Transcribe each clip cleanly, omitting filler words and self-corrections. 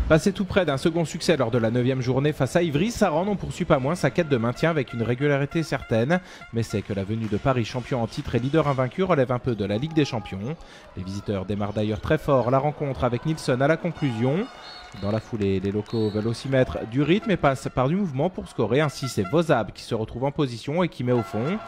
Passé tout près d'un second succès lors de la 9e journée face à Ivry, Saran n'en poursuit pas moins sa quête de maintien avec une régularité certaine. Mais c'est que la venue de Paris champion en titre et leader invaincu relève un peu de la Ligue des Champions. Les visiteurs démarrent d'ailleurs très fort la rencontre avec Nilsson à la conclusion. Dans la foulée, les locaux veulent aussi mettre du rythme et passent par du mouvement pour scorer. Ainsi, c'est Vozab qui se retrouve en position et qui met au fond.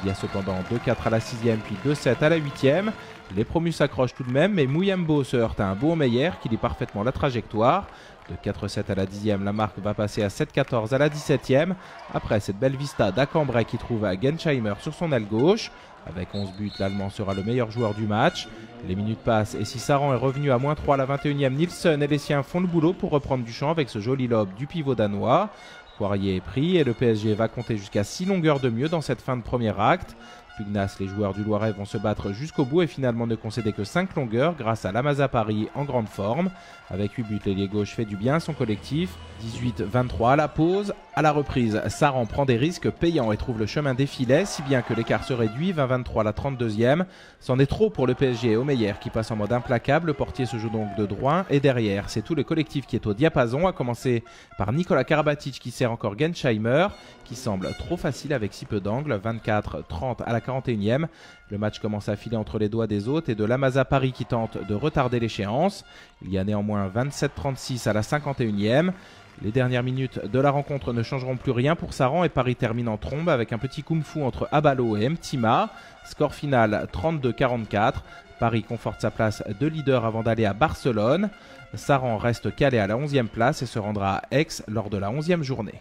Il y a cependant 2-4 à la 6e puis 2-7 à la 8e. Les promus s'accrochent tout de même, mais Mouyambo se heurte à un beau Meyer qui lit parfaitement la trajectoire. De 4-7 à la 10e, la marque va passer à 7-14 à la 17e. Après cette belle vista d'Acambray qui trouve Gensheimer sur son aile gauche. Avec 11 buts, l'Allemand sera le meilleur joueur du match. Les minutes passent et si Saran est revenu à -3 à la 21e, Nilsson et les siens font le boulot pour reprendre du champ avec ce joli lob du pivot danois. Poirier est pris et le PSG va compter jusqu'à 6 longueurs de mieux dans cette fin de premier acte. Pugnace, les joueurs du Loiret vont se battre jusqu'au bout et finalement ne concéder que 5 longueurs grâce à l'Amasa Paris en grande forme. Avec 8 buts, l'ailier gauche fait du bien à son collectif. 18-23 à la pause. À la reprise, Saran prend des risques payants et trouve le chemin des filets, si bien que l'écart se réduit, 20-23 à la 32e. C'en est trop pour le PSG et Omeyer qui passe en mode implacable. Le portier se joue donc de droit et derrière. C'est tout le collectif qui est au diapason, à commencer par Nicolas Karabatic qui sert encore Gensheimer, qui semble trop facile avec si peu d'angle, 24-30 à la 41e. Le match commence à filer entre les doigts des hôtes et de l'Amasa Paris qui tente de retarder l'échéance. Il y a néanmoins 27-36 à la 51e. Les dernières minutes de la rencontre ne changeront plus rien pour Saran et Paris termine en trombe avec un petit kung-fu entre Abalo et Mtima. Score final 32-44. Paris conforte sa place de leader avant d'aller à Barcelone. Saran reste calé à la 11e place et se rendra à Aix lors de la 11e journée.